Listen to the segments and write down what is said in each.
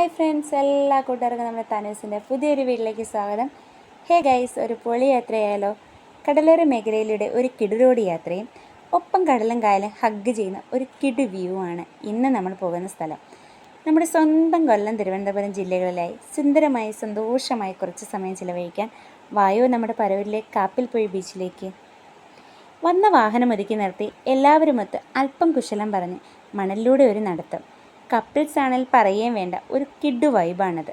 Hi friends, എല്ലാ കൂട്ടുകാർക്കും നമ്മുടെ തനൂസിൻ്റെ പുതിയൊരു വീട്ടിലേക്ക് സ്വാഗതം. ഹേ ഗൈസ്, ഒരു പൊളി യാത്രയായാലോ? കടലോര മേഖലയിലൂടെ ഒരു കിടുരോടി യാത്രയും ഒപ്പം കടലും കായലും ഹഗ് ചെയ്യുന്ന ഒരു കിടു വ്യൂ ആണ് ഇന്ന് നമ്മൾ പോകുന്ന സ്ഥലം. നമ്മുടെ സ്വന്തം കൊല്ലം, തിരുവനന്തപുരം ജില്ലകളിലായി സുന്ദരമായി സന്തോഷമായി കുറച്ച് സമയം ചിലവഴിക്കാൻ വായു നമ്മുടെ പരവൂരിലെ കാപ്പിൽപ്പുഴ ബീച്ചിലേക്ക്. വന്ന വാഹനം ഒരുക്കി നിർത്തി എല്ലാവരുമൊത്ത് അല്പം കുശലം പറഞ്ഞ് മണലിലൂടെ ഒരു നടത്തം. കപ്പിൾസ് ആണെങ്കിൽ പറയുകയും വേണ്ട, ഒരു കിഡു വൈബാണത്.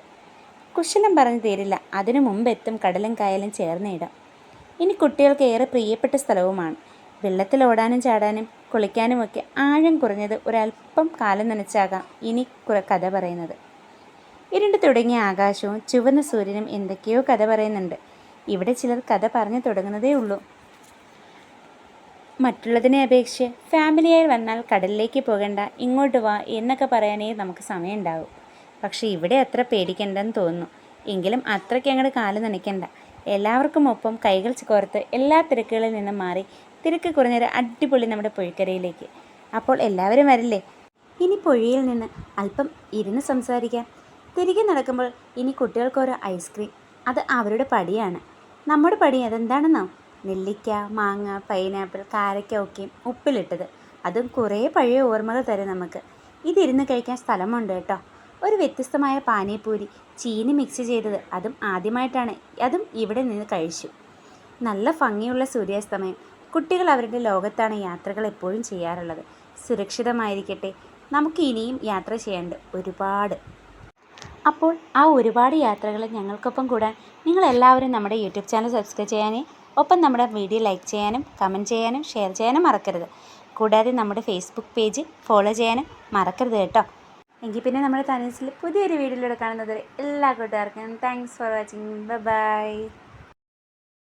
കുശലം പറഞ്ഞു തീരില്ല, അതിനു മുമ്പെത്തും കടലും കായലും ചേർന്ന ഇടം. ഇനി കുട്ടികൾക്ക് ഏറെ പ്രിയപ്പെട്ട സ്ഥലവുമാണ്. വെള്ളത്തിൽ ഓടാനും ചാടാനും കുളിക്കാനുമൊക്കെ ആഴം കുറഞ്ഞത് ഒരല്പം കാലം നനച്ചാകാം ഇനി കഥ പറയുന്നത്. ഇരുണ്ട് തുടങ്ങിയ ആകാശവും ചുവന്ന സൂര്യനും എന്തൊക്കെയോ കഥ പറയുന്നുണ്ട്. ഇവിടെ ചിലർ കഥ പറഞ്ഞു തുടങ്ങുന്നതേ ഉള്ളൂ. മറ്റുള്ളതിനെ അപേക്ഷിച്ച് ഫാമിലിയായി വന്നാൽ കടലിലേക്ക് പോകണ്ട, ഇങ്ങോട്ട് വാ എന്നൊക്കെ പറയാനേ നമുക്ക് സമയമുണ്ടാവും. പക്ഷേ ഇവിടെ അത്ര പേടിക്കണ്ടെന്ന് തോന്നുന്നു. എങ്കിലും അത്രയ്ക്ക് അങ്ങോട്ട് കാല് നനയ്ക്കണ്ട. എല്ലാവർക്കും ഒപ്പം കൈകൾ കോർത്ത് എല്ലാ തിരക്കുകളിൽ നിന്നും മാറി തിരക്ക് കുറഞ്ഞൊരു അടിപൊളി നമ്മുടെ പുഴക്കരയിലേക്ക്. അപ്പോൾ എല്ലാവരും വരില്ലേ? ഇനി പുഴയിൽ നിന്ന് അല്പം ഇരുന്ന് സംസാരിക്കാം. തിരികെ നടക്കുമ്പോൾ ഇനി കുട്ടികൾക്കൊരു ഐസ്ക്രീം. അത് അവരുടെ പടിയാണ്. നമ്മുടെ പടി അതെന്താണെന്നോ? നെല്ലിക്ക, മാങ്ങ, പൈനാപ്പിൾ, കാരക്ക ഒക്കെയും ഉപ്പിലിട്ടത്. അതും കുറേ പഴയ ഓർമ്മകൾ തരും നമുക്ക്. ഇതിരുന്ന് കഴിക്കാൻ സ്ഥലമുണ്ട് കേട്ടോ. ഒരു വ്യത്യസ്തമായ പാനിപൂരി, ചീനി മിക്സ് ചെയ്തത്, അതും ആദ്യമായിട്ടാണ്. അതും ഇവിടെ നിന്ന് കഴിച്ചു. നല്ല ഭംഗിയുള്ള സൂര്യാസ്തമയം. കുട്ടികൾ അവരുടെ ലോകത്താണ് യാത്രകൾ എപ്പോഴും ചെയ്യാറുള്ളത്. സുരക്ഷിതമായിരിക്കട്ടെ. നമുക്ക് ഇനിയും യാത്ര ചെയ്യാനുണ്ട് ഒരുപാട്. അപ്പോൾ ആ ഒരുപാട് യാത്രകൾ ഞങ്ങൾക്കൊപ്പം കൂടാൻ നിങ്ങളെല്ലാവരും നമ്മുടെ യൂട്യൂബ് ചാനൽ സബ്സ്ക്രൈബ് ചെയ്യാനേ, ഒപ്പം നമ്മുടെ വീഡിയോ ലൈക്ക് ചെയ്യാനും കമൻറ്റ് ചെയ്യാനും ഷെയർ ചെയ്യാനും മറക്കരുത്. കൂടാതെ നമ്മുടെ ഫേസ്ബുക്ക് പേജ് ഫോളോ ചെയ്യാനും മറക്കരുത് കേട്ടോ. എങ്കിൽ പിന്നെ നമ്മുടെ തനൂസിൽ പുതിയൊരു വീഡിയോയിലൂടെ കാണുന്നത് എല്ലാ കൂട്ടുകാർക്കും താങ്ക്സ് ഫോർ വാച്ചിങ്. ബൈ.